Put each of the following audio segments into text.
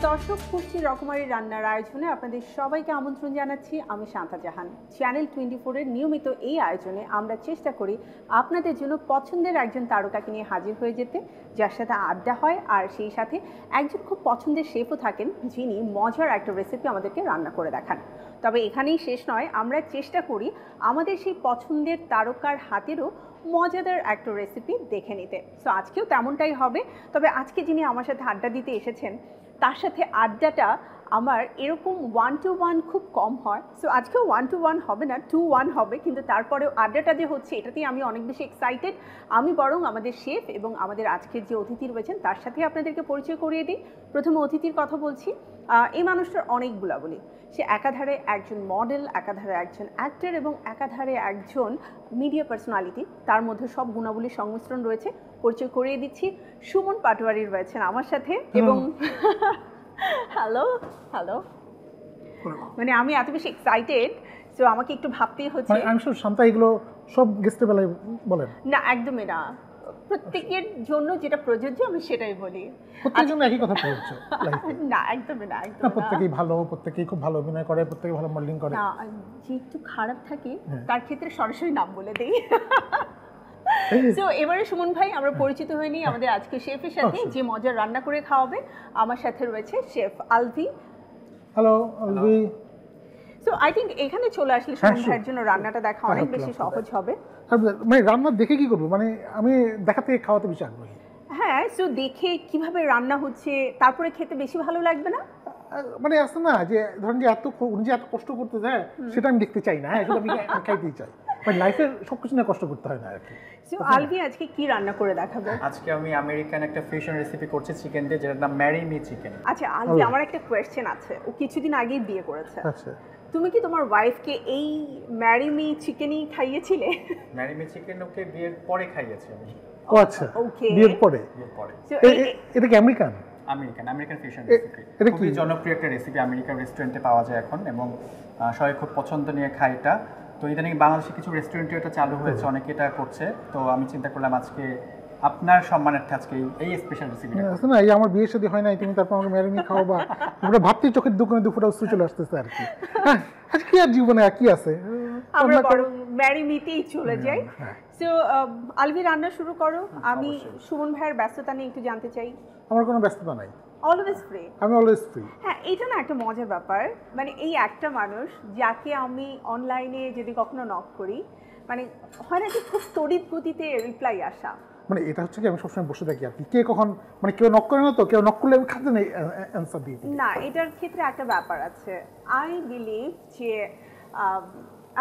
দর্শক, পুষ্টি রকমারি রান্নার আয়োজনে আপনাদের সবাইকে আমন্ত্রণ জানাচ্ছি। আমি শান্তা জাহান। চ্যানেল 24-এর নিয়মিত এই আয়োজনে আমরা চেষ্টা করি আপনাদের জন্য পছন্দের একজন তারকাকে নিয়ে হাজির হয়ে যেতে, যার সাথে আড্ডা হয় আর সেই সাথে একজন খুব পছন্দের শেফও থাকেন, যিনি মজার একটা রেসিপি আমাদেরকে রান্না করে দেখান। তবে এখানেই শেষ নয়, আমরা চেষ্টা করি আমাদের সেই পছন্দের তারকার হাতেরও মজাদার একটা রেসিপি দেখে নিতে। সো আজকেও তেমনটাই হবে। তবে আজকে যিনি আমার সাথে আড্ডা দিতে এসেছেন, তার সাথে আড্ডাটা আমার এরকম 1-to-1 খুব কম হয়। সো আজকেও 1-to-1 হবে না, 2-1 হবে, কিন্তু তারপরেও আড্ডাটা যে হচ্ছে এটাতেই আমি অনেক বেশি এক্সাইটেড। আমি বরং আমাদের শেফ এবং আমাদের আজকের যে অতিথি রয়েছেন তার সাথে আপনাদেরকে পরিচয় করিয়ে দিই। প্রথমে অতিথির কথা বলছি। এই মানুষটার অনেক গুণাবলী। সে একাধারে একজন মডেল, একাধারে একজন অ্যাক্টর এবং একাধারে একজন মিডিয়া পার্সোনালিটি। তার মধ্যে সব গুণাবলীর সংমিশ্রণ রয়েছে। পরিচয় করিয়ে দিচ্ছি, সুমন পাটোয়ারি রয়েছেন আমার সাথে। এবং হ্যালো হ্যালো, মানে আমি এত বেশি এক্সাইটেড, সো আমাকে একটু ভাবতেই হচ্ছে। আমি শুধু শান্তা এগুলো সব গেস্টের বেলায় বলেন না, একদমই না, প্রত্যেকের জন্য যেটা প্রযোজ্য আমি সেটাই বলি। প্রত্যেকের জন্য একই কথা প্রযোজ্য না, একদমই না, একদম না। প্রত্যেকেই ভালো, প্রত্যেকেই খুব ভালো অভিনয় করে, প্রত্যেকেই ভালো মডেলিং করে। না, যে একটু খারাপ থাকে তার ক্ষেত্রে সরাসরি নাম বলে দেই। সো এবারে সুমন ভাই, আমরা পরিচিত হইনি আমাদের আজকে শেফের সাথে, যে মজার রান্না করে খাওয়াবে। আমার সাথে রয়েছে chef Alvi. Hello Alvi. So I think এখানে চলে আসলে সুমন ভাইয়ের জন্য রান্নাটা দেখা অনেক বেশি সহজ হবে। মানে রান্না দেখে কি করবো, মানে আমি দেখা থেকে খাওয়াতে বেশি আগ্রহী। হ্যাঁ, সো দেখে কিভাবে রান্না হচ্ছে তারপরে খেতে বেশি ভালো লাগবে না? মানে আছে না যে ধরেন যে উনি যে এত কষ্ট করতে যায় সেটা আমি দেখতে চাই না। হ্যাঁ, সেটা আমি খাইতেই চাই। মানে লাইফের সবকিছু নিয়ে কষ্ট করতে হয় না আর কি। সো আলভি আজকে কি রান্না করে দেখাবো? আজকে আমি আমেরিকান একটা ফিউশন রেসিপি করছি চিকেন দিয়ে, যেটার নাম ম্যারি মি চিকেন। আচ্ছা আলভি, আমার একটা কোয়েশ্চেন আছে। ও কিছুদিন আগেই বিয়ে করেছে। আচ্ছা, তুমি কি তোমার ওয়াইফকে এই ম্যারি মি চিকেনই খাইয়েছিলে? ম্যারি মি চিকেন ওকে বিয়ের পরে খাইয়েছি আমি। ও আচ্ছা, বিয়ের পরে। এটা কি আমেরিকান? American fusion recipe. এটা খুবই জনপ্রিয় একটা রেসিপি, আমেরিকান রেস্টুরেন্টে পাওয়া যায় এখন, এবং সবাই খুব পছন্দ নিয়ে খায় এটা। তো ইদানিং বাংলাদেশে কিছু রেস্টুরেন্টে এটা চালু হয়েছে, অনেকে এটা করছে। তো আমি চিন্তা করলাম আজকে আপনার সম্মানার্থে আজকে এই স্পেশাল রেসিপিটা। আছে না, এই আমার বিয়ের সাথে হয় নাই, তুমি তারপর আমাকে ম্যারিনি খাওয়াবা, পুরো ভাবতেই চোখের দোকানে দুপুরে অস্ত্র চলে আসতেছে আর কি। হ্যাঁ, আজ কি আর জীবনে কি আছে, আমরা বরং ম্যারি মিতেই চলে যাই। সো আলভি, রান্না শুরু করো। আমি সুমন ভাইয়ের ব্যস্ততা নিয়ে একটু জানতে চাই। আমার কোনো ব্যস্ততা নাই, অলওয়েজ ফ্রি। আমি অলওয়েজ ফ্রি। হ্যাঁ, এটা না একটা মজার ব্যাপার। মানে এই একটা মানুষ যাকে আমি অনলাইনে যদি কখনো নক করি, মানে হয় না যে খুব তড়িৎ গতিতে রিপ্লাই আসা। মানে এটা হচ্ছে কি, আমি সবসময় বসে থাকি আর কি, কে কখন মানে কেউ নক করে না, তো কেউ নক করলে আমি খাতে নেই অ্যান্সার দিই না, এটার ক্ষেত্রে একটা ব্যাপার আছে। আই বিলিভ যে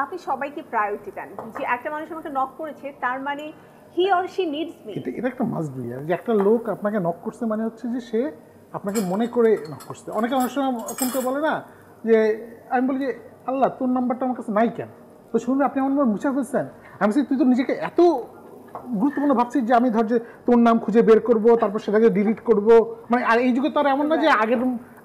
আপনি সবাইকে প্রায়োরিটি দেন। যে একটা মানুষ আমাকে নক করেছে, তার মানে he or she needs me. এটা একটা মাস্ট বি। যে একটা লোক আপনাকে নক করছে মানে হচ্ছে যে সে আপনাকে মনে করে নক করছে। অনেকে অনেক সময় ফোন করে বলে না যে, আমি বলি যে আল্লাহ তোর নাম্বারটা আমার কাছে নাই কেন, তো শুনবে আপনি আমার নাম্বার মুছে ফেলছেন। আমি তুই তো নিজেকে এত গুরুত্বপূর্ণ ভাবছিস যে আমি ধর যে তোর নাম খুঁজে বের করব, তারপর সেটাকে ডিলিট করব। মানে আর এই যুগে তো আর এমন না যে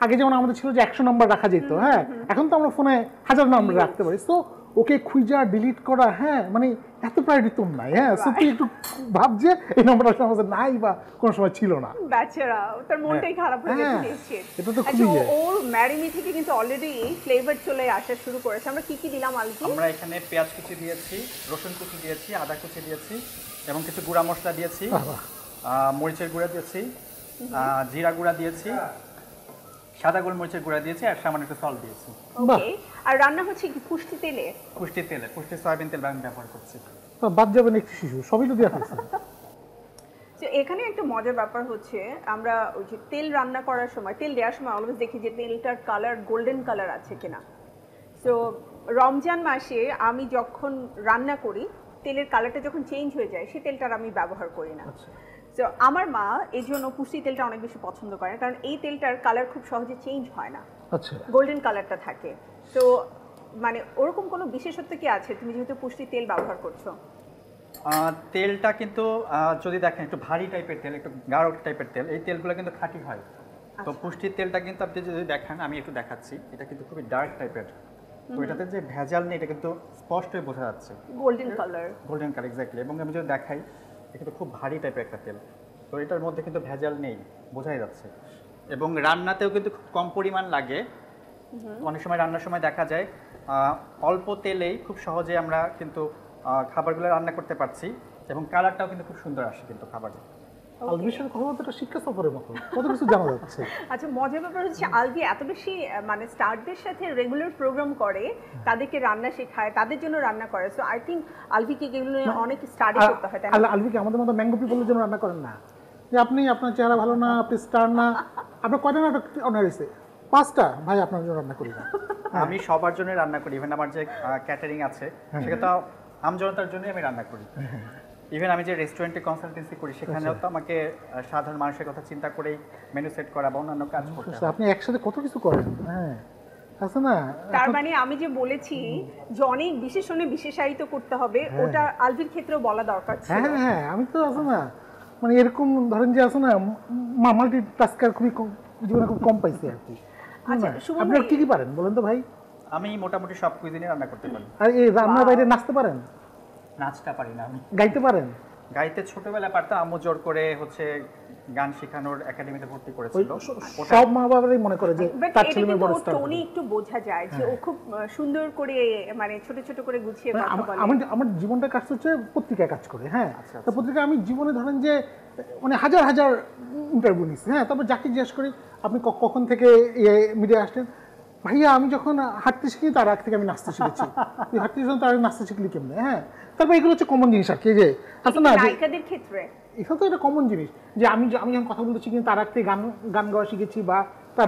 আগে যেমন আমাদের ছিল যে 100 নাম্বার রাখা যেত। হ্যাঁ, এখন তো আমরা ফোনে 1000 নাম্বার রাখতে পারি। তো ওকে খুঁজা ডিলিট করা, হ্যাঁ, মানে এত প্রায়োরিটি তোর নাই। হ্যাঁ, সো তুই একটু ভাব যে এই নাম্বারটা আমাদের নাই বা কোনো সময় ছিল না। বেচারা, তার মনটাই খারাপ হয়ে গেছে নিশ্চয়ই। এটা তো খুবই ওর ম্যারি মি থেকে কিন্তু অলরেডি ফ্লেভার চলে আসা শুরু করেছে। আমরা কি কি দিলাম আলভি? আমরা এখানে পেঁয়াজ কুচি দিয়েছি, রসুন কুচি দিয়েছি, আদা কুচি দিয়েছি, এবং কিছু গুঁড়া মশলা দিয়েছি, মরিচের গুঁড়া দিয়েছি, জিরা গুঁড়া দিয়েছি, সাদা গোলমরিচের গুঁড়া দিয়েছি, আর সামান্য একটু সল্ট দিয়েছি। ওকে। আর রান্না হচ্ছে কি পুষ্টি তেলে? পুষ্টি সয়াবিন তেল আমি ব্যবহার করছি। তো বাদ যাবে না একটু শিশু, সবই তো দেওয়া হয়েছে। তো এখানে একটা মজার ব্যাপার হচ্ছে, আমরা ওই যে তেল রান্না করার সময়, তেল দেওয়ার সময় অলওয়েজ দেখি যে তেলটার কালার গোল্ডেন কালার আছে কিনা। সো রমজান মাসে আমি যখন রান্না করি, তেলের কালারটা যখন চেঞ্জ হয়ে যায়, সেই তেলটার আমি ব্যবহার করি না। তো আমার মা এই জন্য পুষ্টি তেলটা অনেক বেশি পছন্দ করে, কারণ এই তেলটার কালার খুব সহজে চেঞ্জ হয় না, আচ্ছা, গোল্ডেন কালারটা থাকে। তো মানে ওরকম কোনো বিশেষত্ব কি আছে, তুমি যেহেতু পুষ্টি তেল ব্যবহার করছো? তেলটা কিন্তু যদি দেখেন একটু ভারী টাইপের তেল, একটু গাঢ় টাইপের তেল, এই তেলগুলো কিন্তু খাঁটি হয়। তো পুষ্টির তেলটা কিন্তু আপনি যদি দেখেন, আমি একটু দেখাচ্ছি, এটা কিন্তু খুবই ডার্ক টাইপের। তো এটাতে যে ভেজাল নেই এটা কিন্তু স্পষ্ট হয়ে বোঝা যাচ্ছে, গোল্ডেন কালার এক্স্যাক্টলি। এবং আমি যদি দেখাই, এটা কিন্তু খুব ভারী টাইপের একটা তেল, তো এটার মধ্যে কিন্তু ভেজাল নেই, বোঝাই যাচ্ছে। এবং রান্নাতেও কিন্তু খুব কম পরিমাণ লাগে। অনেক সময় রান্নার সময় দেখা যায় অল্প তেলেই খুব সহজে আমরা কিন্তু খাবারগুলো রান্না করতে পারছি এবং কালারটাও কিন্তু খুব সুন্দর আসে কিন্তু খাবারে। আলভির সাথে কথা বলতে একটা শিক্ষা সফরের মতো কত কিছু জানা যাচ্ছে। আচ্ছা, মজার ব্যাপার হচ্ছে আলভি এত বেশি মানে স্টারদের সাথে রেগুলার প্রোগ্রাম করে, তাদেরকে রান্না শেখায়, তাদের জন্য রান্না করে। সো আই থিঙ্ক আলভিকে এগুলো নিয়ে অনেক স্টাডি করতে হয়, তাই না? আলভিকে আমাদের মতো ম্যাঙ্গো পিপলের জন্য রান্না করেন না, যে আপনি আপনার চেহারা ভালো না, আপনি স্টার না, আপনার কয়টা নাটক অনার হয়েছে? 5টা। ভাই আপনার জন্য রান্না করি না। আমি সবার জন্য রান্না করি, ইভেন আমার যে ক্যাটারিং আছে সেটা তো আমজনতার জন্যই আমি রান্না করি। ইভেন আমি যে রেস্টুরেন্টে কনসালটেন্সি করি সেখানেও তো আমাকে সাধারণ মানুষের কথা চিন্তা করেই মেনু সেট করা বা অন্যান্য কাজ করতে হয়। আপনি একসাথে কত কিছু করেন। হ্যাঁ, আছে না? তার মানে আমি যে বলেছি যে অনেক বিশেষণে বিশেষায়িত করতে হবে, ওটা আলভির ক্ষেত্রেও বলা দরকার ছিল। হ্যাঁ হ্যাঁ, আমি তো আছে না মানে এরকম ধরেন যে আছে না মাল্টি টাস্কার খুবই জীবনে খুব কম পাইছি আর কি। আচ্ছা, সুমন আপনি ভাই, কি কি পারেন বলেন তো ভাই? আমি মোটামুটি সব কুইজিনে রান্না করতে পারি। আর এই রান্নার বাইরে নাচতে পারেন? নাচটা পারি না আমি। গাইতে পারেন? গাইতে ছোটবেলা পারতাম, আম্মু জোর করে হচ্ছে গান শেখানোর একাডেমিতে ভর্তি করেছিল। সব মা বাবারাই মনে করে যে বাট তার এটা ছেলে মেয়ে কিন্তু বড় ওর স্টার। টোনে একটু বোঝা যায় যে ও খুব সুন্দর করে মানে ছোট ছোট করে গুছিয়ে কথা বলে। আমার জীবনটা কাজ হচ্ছে পত্রিকায় কাজ করে। হ্যাঁ, তো পত্রিকায় আমি জীবনে ধরেন যে মানে হাজার হাজার ইন্টারভিউ নিচ্ছি। হ্যাঁ, তারপর যাকে জিজ্ঞেস করি আপনি কখন থেকে মিডিয়া আসলেন, ভাইয়া আমি যখন হাঁটতে শিখি তার আগ থেকে আমি নাচতে শিখেছি। তুই হাঁটতে শিখলাম তার নাচতে শিখলি কেমনে? হ্যাঁ, তারপর এগুলো হচ্ছে কমন জিনিস আর কি, যে আছে না নায়িকাদের ক্ষেত্রে এখানে তো এটা কমন জিনিস যে আমি যখন কথা বলতে শিখি তার আগ থেকে গান গাওয়া শিখেছি বা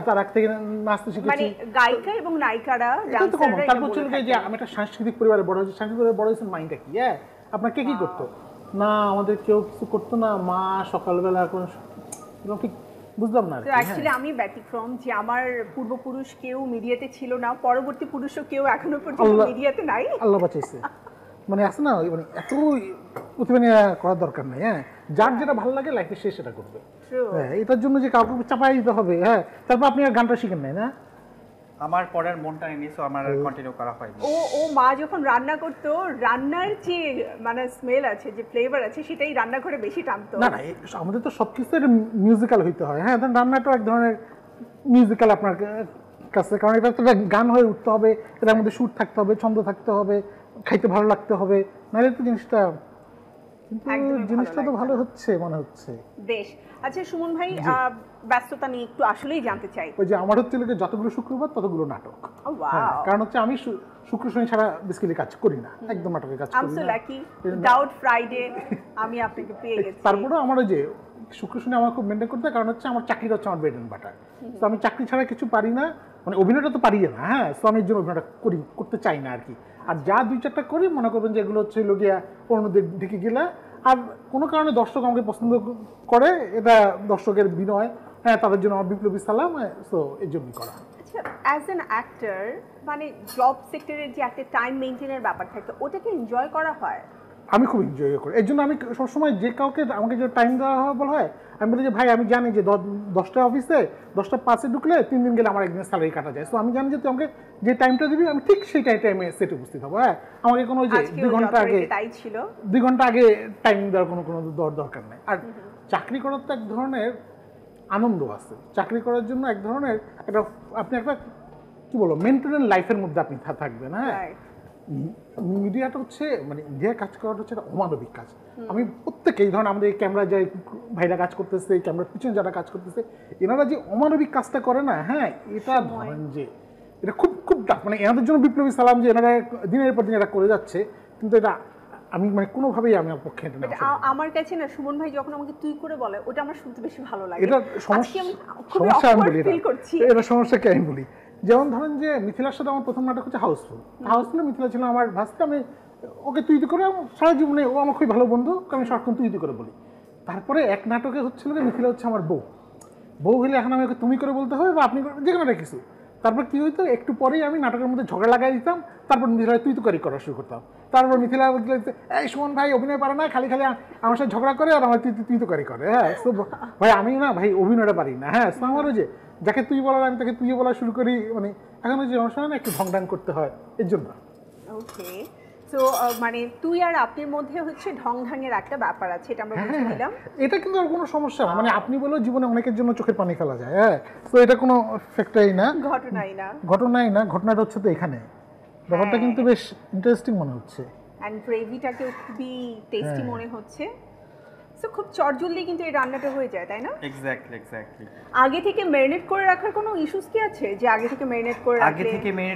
তার আগ থেকে নাচতে মানে শিখেছি। গায়িকা এবং নায়িকারা এটা তো কমন। ডান্সাররা তারপর চলে যে আমি একটা সাংস্কৃতিক পরিবারে বড় হয়েছি। সাংস্কৃতিক পরিবারে বড় হয়েছে মাইন্ডটা কি? হ্যাঁ, আপনার কে কি করতো না? আমাদের কেউ কিছু করতো না। মা সকালবেলা কোন ঠিক বুঝলাম না। তো অ্যাকচুয়ালি আমি ব্যতিক্রম যে আমার পূর্বপুরুষ কেউ মিডিয়াতে ছিল না, পরবর্তী পুরুষও কেউ এখনো পর্যন্ত মিডিয়াতে নাই। আল্লাহ বাঁচাইছে। মানে আছে না মানে এত প্রতিমানি করার দরকার নেই। হ্যাঁ, যার যেটা ভালো লাগে লাইফে সে সেটা করবে। হ্যাঁ, এটার জন্য যে কাউকে চাপাই দিতে হবে। হ্যাঁ, তারপর আপনি আর গানটা শিখেন নাই না? আমার পরের মনটা নিয়ে সো আমার কন্টিনিউ করা হয়নি। ও মা যখন রান্না করতো, রান্নার যে মানে স্মেল আছে, যে ফ্লেভার আছে, সেটাই রান্নাঘরে বেশি টানতো। না না, আমাদের তো সবকিছু মিউজিক্যাল হইতে হয়। হ্যাঁ, রান্নাটাও এক ধরনের মিউজিক্যাল আপনার কাছে, কারণ এটা তো গান হয়ে উঠতে হবে, এটার মধ্যে সুর থাকতে হবে, ছন্দ থাকতে হবে, খাইতে ভালো লাগতে হবে, নাহলে তো জিনিসটা, কিন্তু জিনিসটা তো ভালো হচ্ছে মনে হচ্ছে। বেশ। আচ্ছা সুমন ভাই, ব্যস্ততা নিয়ে একটু আসলেই জানতে চাই। ওই যে আমার হচ্ছে যতগুলো শুক্রবার ততগুলো নাটক। ওয়াও, কারণ হচ্ছে আমি শুক্র শনি ছাড়া বেসিক্যালি কাজ করি না, একদম নাটকের কাজ আই এম করি সো না। লাকি, উইদাউট ফ্রাইডে আমি আপনাকে পেয়ে গেছি। তারপরেও আমার ওই যে শুক্র শনি আমার খুব মেনটেন করতে হয়, কারণ হচ্ছে আমার চাকরিটা হচ্ছে আমার ব্রেড এন্ড বাটার। তো আমি চাকরি ছাড়া কিছু পারি না, মানে অভিনয়টা তো পারি না। হ্যাঁ, তো আমি এর জন্য অভিনয়টা করতে চাই না আর কি। আর যা 2-4টা করি মনে করবেন যে এগুলো হচ্ছে লগিয়া অন্যদের ঢেকে গেলে, আর কোনো কারণে দর্শক আমাকে পছন্দ করে, এটা দর্শকের বিনয়। হ্যাঁ, তাদের জন্য আমার বিপ্লবী সালাম। সো এই জন্যই করা। আচ্ছা, অ্যাজ অ্যান অ্যাক্টর মানে জব সেক্টরের যে একটা টাইম মেইনটেনের ব্যাপার থাকে, ওটাকে এনজয় করা হয়? আমি খুব এনজয় করি। এর জন্য আমি সবসময় যে কাউকে আমাকে যে টাইম দেওয়া বলা হয়, আমি বলি যে ভাই আমি জানি যে 10টা অফিসে 10টা 5-এ ঢুকলে 3 দিন গেলে আমার একদিনের স্যালারি কাটা যায়। সো আমি জানি যে তুই আমাকে যে টাইমটা দিবি আমি ঠিক সেই টাইমে সেটে উপস্থিত হবো। হ্যাঁ, আমাকে কোনো যে 2 ঘন্টা আগে, তাই ছিল 2 ঘন্টা আগে টাইম দেওয়ার কোনো দরকার নেই। আর চাকরি করার তো এক ধরনের আনন্দ আছে। চাকরি করার জন্য এক ধরনের একটা আপনি একটা কি বলবো মেইনটেনেন্স লাইফের মধ্যে আপনি থাকবেন। হ্যাঁ, মিডিয়াটা হচ্ছে মানে ইন্ডিয়ায় কাজ করাটা হচ্ছে একটা অমানবিক কাজ। আমি প্রত্যেকেই ধরেন আমাদের ক্যামেরা যাই ভাইরা কাজ করতেছে, ক্যামেরার পিছনে যারা কাজ করতেছে, এনারা যে অমানবিক কাজটা করে না, হ্যাঁ এটা ধরেন যে এটা খুব খুব টাফ। মানে এনাদের জন্য বিপ্লবী সালাম যে এনারা দিনের পর দিন এটা করে যাচ্ছে, কিন্তু এটা আমি মানে কোনোভাবেই আমি পক্ষে এটা না। আমার কাছে না সুমন ভাই যখন আমাকে তুই করে বলে, ওটা আমার শুনতে বেশি ভালো লাগে। এটা সমস্যা আমি বলি, এটা সমস্যা কি আমি বলি। যেমন ধরেন যে মিথিলার সাথে আমার প্রথম নাটক হচ্ছে হাউসফুল। হাউসফুলে মিথিলা ছিল আমার ভাস্তা, আমি ওকে তুই করে সারা জীবনে ও আমার খুবই ভালো বন্ধু, আমি সারাক্ষণ তুই করে বলি। তারপরে এক নাটকে হচ্ছিল যে মিথিলা হচ্ছে আমার বউ হলে এখন আমি ওকে তুমি করে বলতে হবে বা আপনি যে কোনো একটা কিছু। তারপর কি হইতো, একটু পরেই আমি নাটকের মধ্যে ঝগড়া লাগাই দিতাম, তারপর মিথিলা তুই করা শুরু করতাম। তারপর মিথিলা বলতে এই সুমন ভাই অভিনয় পারে না, খালি আমার সাথে ঝগড়া করে আর আমার তুই করে। হ্যাঁ, তো ভাই আমি না ভাই অভিনয়টা পারি না। হ্যাঁ, তো আমার ওই যে যাকে তুই বলার আমি তাকে তুই বলা শুরু করি, মানে এখন ওই যে অনুষ্ঠানে একটু ঢংঢাং করতে হয় এর জন্য। ওকে, তো মানে তুই আর আপনার মধ্যে হচ্ছে ঢং ঢাঙের একটা ব্যাপার আছে, এটা আমরা বুঝে নিলাম। এটা কিন্তু আর কোনো সমস্যা না, মানে আপনি বলেও জীবনে অনেকের জন্য চোখের পানি ফেলা যায়, হ্যাঁ। তো এটা কোনো ফ্যাক্টরই না, ঘটনাই না, ঘটনাটা হচ্ছে তো এখানে। ব্যাপারটা কিন্তু বেশ ইন্টারেস্টিং মনে হচ্ছে, এন্ড গ্রেভিটাকেও খুবই টেস্টি মনে হচ্ছে। সো খুব চটজলদি কিন্তু এই রান্নাটা হয়ে যায়, তাই না? এক্স্যাক্টলি। আগে থেকে ম্যারিনেট করে রাখার কোনো ইস্যুস কি আছে, যে আগে থেকে ম্যারিনেট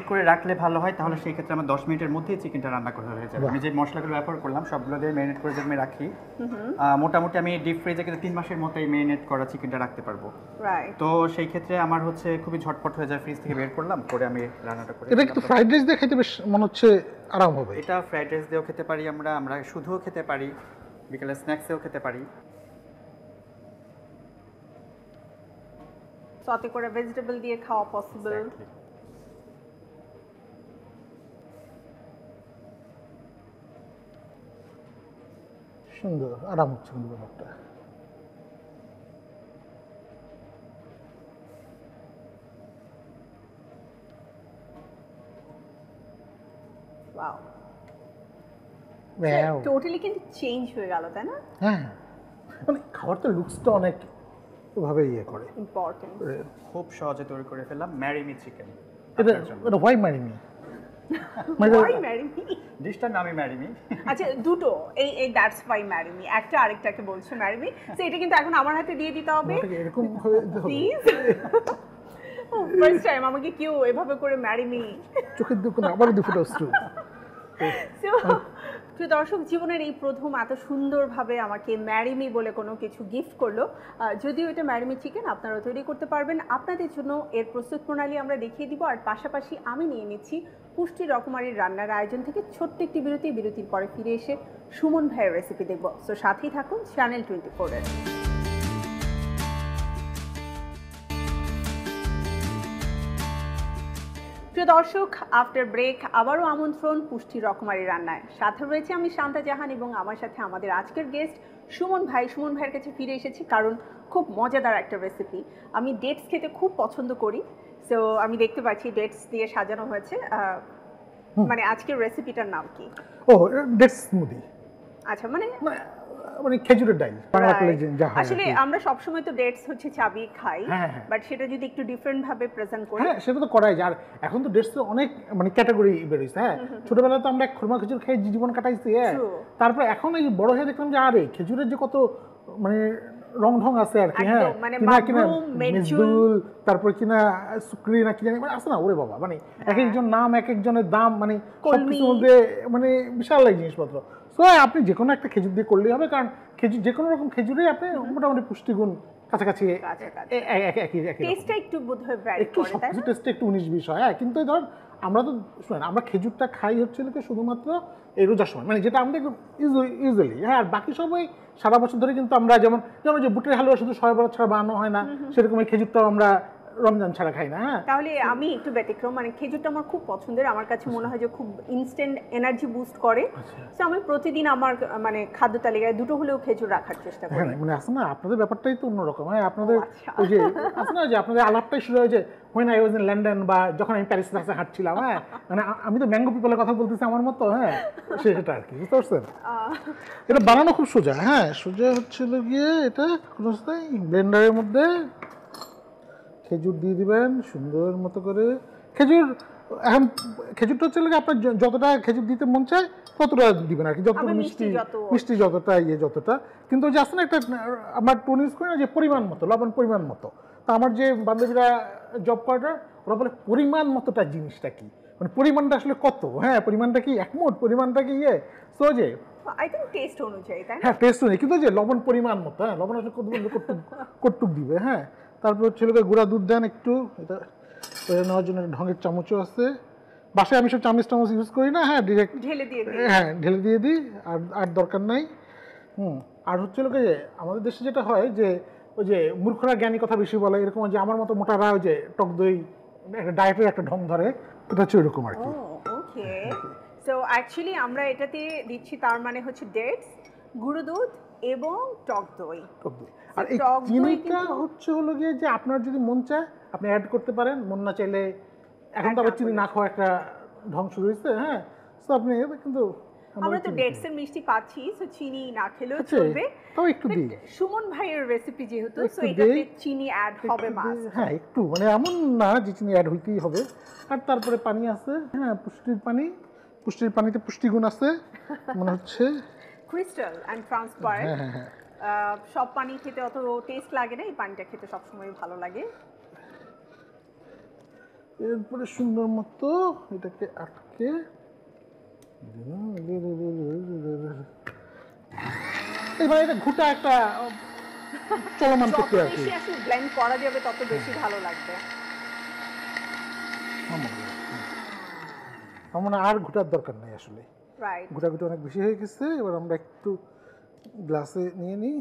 করে রাখলে ভালো হয়? তাহলে সেই ক্ষেত্রে আমার 10 মিনিটের মধ্যেই চিকেনটা রান্না করা হয়ে যাবে। আমি যে মশলাগুলো ব্যবহার করলাম সবগুলো দিয়ে ম্যারিনেট করে যদি আমি রাখি, মোটামুটি আমি ডিপ ফ্রিজে কিন্তু 3 মাসের মতো এই ম্যারিনেট করা চিকেনটা রাখতে পারবো। তো সেই ক্ষেত্রে আমার হচ্ছে খুবই ঝটপট হয়ে যায়, ফ্রিজ থেকে বের করলাম, করে আমি রান্নাটা করে। এটা কিন্তু ফ্রাইড রাইস দিয়ে খেতে বেশ মনে হচ্ছে আরাম হবে। এটা ফ্রাইড রাইস দিয়েও খেতে পারি, আমরা শুধুও খেতে পারি, বিকেলে স্ন্যাক্সেও খেতে পারি। সতে করে ভেজিটেবল দিয়ে খাওয়া পসিবল। সুন্দর আরাম হচ্ছে কিন্তু ব্যাপারটা। ওয়াও, টোটালি কিন্তু চেঞ্জ হয়ে গেল, তাই না? হ্যাঁ, মানে খাবার তো লুকসটা অনেক ভাবে ইয়ে করে, ইম্পর্টেন্ট। খুব সহজে তৈরি করে ফেললাম ম্যারিমি চিকেন। এটা হোয়াই ম্যারিমি, হোয়াই ম্যারিমি ডিশটার নামই ম্যারিমি। আচ্ছা, দুটো এই দ্যাটস হোয়াই ম্যারিমি, একটা আরেকটাকে বলছে ম্যারিমি। সো এটা কিন্তু এখন আমার হাতে দিয়ে দিতে হবে এরকম ভাবে প্লিজ। ফার্স্ট টাইম আমাকে কেউ এভাবে করে ম্যারিমি, চোখের দুঃখ না আবার দুটো অস্ত্র। প্রিয় দর্শক, জীবনের এই প্রথম এত সুন্দরভাবে আমাকে ম্যারিমি বলে কোনো কিছু গিফট করলো। যদিও এটা ম্যারিমি চিকেন, আপনারা তৈরি করতে পারবেন। আপনাদের জন্য এর প্রস্তুত প্রণালী আমরা দেখিয়ে দিব, আর পাশাপাশি আমি নিয়ে নিচ্ছি পুষ্টি রকমারির রান্নার আয়োজন থেকে ছোট্ট একটি বিরতির পরে ফিরে এসে সুমন ভাইয়ের রেসিপি দেখব। সো সাথেই থাকুন চ্যানেল 24-এর। প্রিয় দর্শক, আফটার ব্রেক আবারও আমন্ত্রণ পুষ্টি রকমারি রান্নায়। সাথে রয়েছে আমি শান্তা জাহান এবং আমার সাথে আমাদের আজকের গেস্ট সুমন ভাই। সুমন ভাইয়ের কাছে ফিরে এসেছি কারণ খুব মজাদার একটা রেসিপি। আমি ডেটস খেতে খুব পছন্দ করি, সো আমি দেখতে পাচ্ছি ডেটস দিয়ে সাজানো হয়েছে। মানে আজকের রেসিপিটার নাম কি? ও, ডেটস স্মুদি। আচ্ছা, মানে খেজুরের ডাল বাংলা করে যা হয়। আসলে আমরা সব সময় তো ডেটস হচ্ছে চাবি খাই, বাট সেটা যদি একটু ডিফারেন্ট ভাবে প্রেজেন্ট করি। হ্যাঁ, সেটা তো করাই যায়। আর এখন তো ডেটস অনেক মানে ক্যাটাগরি বের হইছে। হ্যাঁ, ছোটবেলায় তো আমরা খুরমা খেজুর খেয়ে জীবন কাটাইছি। হ্যাঁ, তারপর এখন এই বড় হয়ে দেখলাম যে আরে খেজুরের যে কত মানে রং ঢং আছে আর কি। হ্যাঁ, কিনা মেজদুল, তারপর কিনা সুক্রি না কি জানি আছে না, ওরে বাবা, মানে এক একজন নাম, এক একজনের দাম, মানে সবকিছুর মধ্যে মানে বিশাল লাগে জিনিসপত্র। সো আপনি যে কোনো একটা খেজুর দিয়ে করলেই হবে, কারণ খেজুর যে কোনো রকম খেজুরে আপনি মোটামুটি পুষ্টিগুণ কাছাকাছি টেস্টটা একটু বোধহয় ভ্যারি করে, তাই না? টেস্টটা একটু 19-20 হয়। হ্যাঁ, কিন্তু ধর আমরা তো শুনেন আমরা খেজুরটা খাই হচ্ছে শুধুমাত্র এই রোজার সময়, মানে যেটা আমাদের ইউজুয়ালি। হ্যাঁ, আর বাকি সবাই সারা বছর ধরে কিন্তু আমরা যেমন যে বুটের হালুয়া শুধু শবে বরাত ছাড়া বানানো হয় না, সেরকম এই খেজুরটাও আমরা রমজান ছাড়া খাই না। হ্যাঁ, তাহলে আমি একটু ব্যতিক্রম, মানে খেজুরটা আমার খুব পছন্দের। আমার কাছে মনে হয় যে খুব ইনস্ট্যান্ট এনার্জি বুস্ট করে। সো আমি প্রতিদিন আমার মানে খাদ্য তালিকায় দুটো হলেও খেজুর রাখার চেষ্টা করি। হ্যাঁ, মানে আছে না আপনাদের ব্যাপারটাই তো অন্যরকম। হ্যাঁ, আপনাদের ওই যে আছে না যে আপনাদের আলাপটাই শুরু হয়েছে when I was in London, বা যখন আমি প্যারিস রাস্তায় হাঁটছিলাম। হ্যাঁ, মানে আমি তো ম্যাঙ্গো পিপলের কথা বলতেছি আমার মতো। হ্যাঁ, সেটা আর কি, বুঝতে পারছেন? এটা বানানো খুব সোজা। হ্যাঁ, সোজা হচ্ছিল গিয়ে এটা ব্লেন্ডারের মধ্যে খেজুর দিয়ে দিবেন সুন্দর মতো করে। এখন খেজুরটা হচ্ছে আপনার যতটা খেজুর দিতে মন চায় ততটা দিবেন আর কি, যতটা মিষ্টি যতটা যতটা। কিন্তু যে আসলে একটা আমার টোন ইউজ করি না, যে পরিমাণ মতো লবণ, পরিমাণ মতো। তো আমার যে বান্ধবীরা জব করে ওরা বলে পরিমাণ মতোটা জিনিসটা কি, মানে পরিমাণটা আসলে কত। হ্যাঁ, পরিমাণটা কি একমোট, পরিমাণটা কি সো যে আই থিংক টেস্ট অনুযায়ী, তাই না? হ্যাঁ, টেস্ট অনুযায়ী, কিন্তু যে লবণ পরিমাণ মতো। হ্যাঁ, লবণ আসলে কতটুক দিবে। হ্যাঁ, তারপর হচ্ছে গুঁড়া দুধ দেন একটু, এটা নেওয়ার জন্য ঢঙের চামচও আছে। বাসায় আমি সব চামচ ইউজ করি না। হ্যাঁ, ডিরেক্ট ঢেলে দিয়ে দিই, আর দরকার নাই। আর হচ্ছে যে আমাদের দেশে যেটা হয় যে ওই যে মূর্খরা জ্ঞানী কথা বেশি বলে, এরকম যে আমার মতো মোটারা ওই যে টক দই একটা ডায়েটের একটা ঢং ধরে, এটা হচ্ছে এরকম আর কি। ওকে, সো অ্যাকচুয়ালি আমরা এটাতে দিচ্ছি, তার মানে হচ্ছে ডেটস, গুঁড়ো দুধ এবং টক দই। আর এই চিনিটা হচ্ছে গিয়ে যে আপনার যদি মন চায় আপনি অ্যাড করতে পারেন, মন না চাইলে এখন তো আবার চিনি না খাওয়া একটা ঢং শুরু হয়েছে। হ্যাঁ, তো আপনি কিন্তু আমরা তো ডেটসের মিষ্টি পাচ্ছি, সো চিনি না খেলেও আচ্ছা, চলবে। তাও একটু দিই। সুমন ভাইয়ের রেসিপি যেহেতু, একটু সো এটাতে দিই। চিনি অ্যাড হবে মাস্ট। হ্যাঁ একটু, মানে এমন না যে চিনি অ্যাড হইতেই হবে। আর তারপরে পানি আছে, হ্যাঁ পুষ্টির পানি, পুষ্টির পানিতে পুষ্টিগুণ আছে মনে হচ্ছে। Crystal and transparent. হ্যাঁ হ্যাঁ হ্যাঁ, সব পানি খেতে অত টেস্ট লাগে না, এই পানিটা খেতে সবসময় ভালো লাগে। এরপরে সুন্দর মতো এটাকে আটকে এবার এটা ঘুটা একটা চলমান যত প্রক্রিয়া আর কি। বেশি আসলে ব্লেন্ড করা যাবে তত বেশি ভালো লাগবে। আমার মনে হয় আর ঘুটার দরকার নেই আসলে, রাইট। ঘুটাঘুটি অনেক বেশি হয়ে গেছে। এবার আমরা একটু গ্লাসে নিয়ে নিই।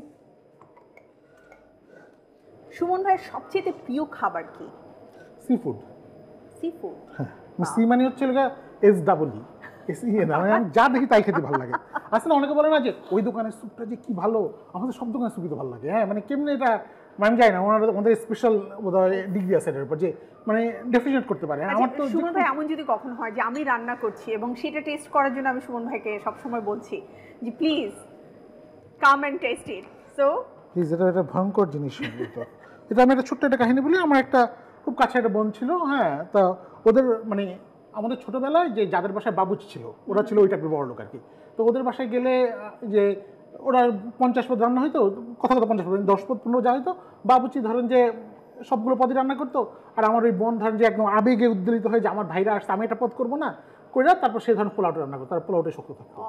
সুমন ভাইয়ের সবচেয়ে প্রিয় খাবার কি? Seafood. Seafood. Sea মানে হচ্ছে SEE, SEA না, মানে আমি যা দেখি তাই খেতে ভালো লাগে। আসলে অনেকে বলে না যে ওই দোকানের স্যুপটা যে কি ভালো, আমাদের সব দোকানের স্যুপই তো ভালো লাগে। হ্যাঁ মানে কেমনি এটা মানে যায় না, আমাদের স্পেশাল বোধহয় ডিগ্রি আছে এটার উপর যে মানে ডেফিনেট করতে পারে। আমার তো সুমন ভাই এমন যদি কখন হয় যে আমি রান্না করছি এবং সেটা টেস্ট করার জন্য আমি সুমন ভাইকে সবসময় বলছি যে please come and taste it, so please, এটা একটা ভয়ঙ্কর জিনিস। এটা আমি একটা ছোট্ট একটা কাহিনী বলি। আমার একটা খুব কাছে একটা বোন ছিল, হ্যাঁ, তা ওদের মানে আমাদের ছোটোবেলায় যে যাদের বাসায় বাবুচি ছিল ওরা ছিল ওই টাইপের বড় লোক আর কি। তো ওদের বাসায় গেলে যে ওরা 50 পদ রান্না হয়তো, কথা 50 পদ 10 পদ 15 যা হয়তো, বাবুচি ধরেন যে সবগুলো পদই রান্না করতো। আর আমার ওই বোন ধরেন যে একদম আবেগে উদ্বেলিত হয়ে যে আমার ভাইরা আসছে, আমি একটা পদ করবো না করে, তারপর সে ধরেন পোলাওটা রান্না করতো, তার পোলাওটাই শক্ত থাকতো।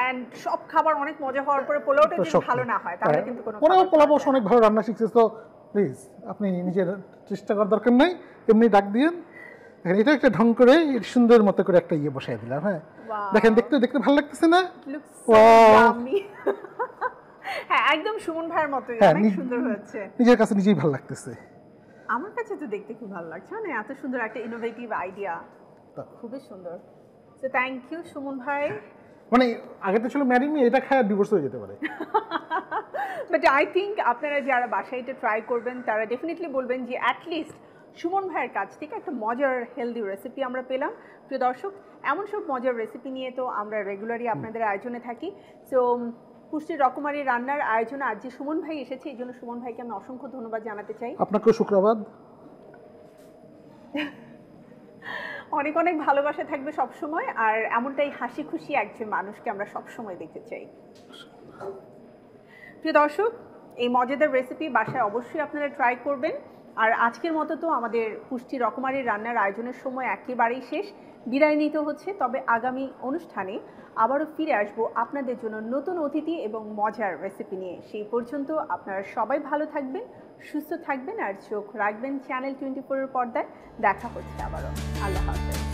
এন্ড সব খাবার অনেক মজা হওয়ার পরে পোলাওটা যদি ভালো না হয় তাহলে কিন্তু কোনো পোলাও অবশ্য অনেক ভালো রান্না শিখছে। তো প্লিজ আপনি নিজের চেষ্টা করার দরকার নাই, এমনি ডাক দিয়েন। এটা একটা ঢং করে সুন্দর মতো করে একটা ইয়ে বসাই দিলাম। হ্যাঁ দেখেন, দেখতে দেখতে ভালো লাগতেছে না? হ্যাঁ একদম সুমন ভাইয়ের মতোই, অনেক সুন্দর হয়েছে। নিজের কাছে নিজেই ভালো লাগতেছে। আমার কাছে তো দেখতে খুব ভালো লাগছে, মানে এত সুন্দর একটা ইনোভেটিভ আইডিয়া, খুবই সুন্দর। সো থ্যাংক ইউ সুমন ভাই। মানে আগে তো ছিল ম্যারি মি, এটা খায় ডিভোর্স হয়ে যেতে পারে। বাট আই থিঙ্ক আপনারা যারা বাসায় এটা ট্রাই করবেন তারা ডেফিনেটলি বলবেন যে অ্যাটলিস্ট সুমন ভাইয়ের কাছ থেকে একটা মজার হেলদি রেসিপি আমরা পেলাম। প্রিয় দর্শক, এমন সব মজার রেসিপি নিয়ে তো আমরা রেগুলারই আপনাদের আয়োজনে থাকি। সো পুষ্টির রকমারি রান্নার আয়োজনে আজ যে সুমন ভাই এসেছে এই জন্য সুমন ভাইকে আমি অসংখ্য ধন্যবাদ জানাতে চাই। আপনাকেও শুক্রবাদ। অনেক অনেক ভালোবাসা থাকবে সবসময়, আর এমনটাই হাসি খুশি একজন মানুষকে আমরা সবসময় দেখতে চাই। প্রিয় দর্শক, এই মজাদার রেসিপি বাসায় অবশ্যই আপনারা ট্রাই করবেন। আর আজকের মতো তো আমাদের পুষ্টি রকমারি রান্নার আয়োজনের সময় একেবারেই শেষ, বিদায় নিতে হচ্ছে। তবে আগামী অনুষ্ঠানে আবারও ফিরে আসবো আপনাদের জন্য নতুন অতিথি এবং মজার রেসিপি নিয়ে। সেই পর্যন্ত আপনারা সবাই ভালো থাকবেন, সুস্থ থাকবেন আর চোখ রাখবেন চ্যানেল 24 এর পর্দায়। দেখা হচ্ছে আবারও। আল্লাহ হাফেজ।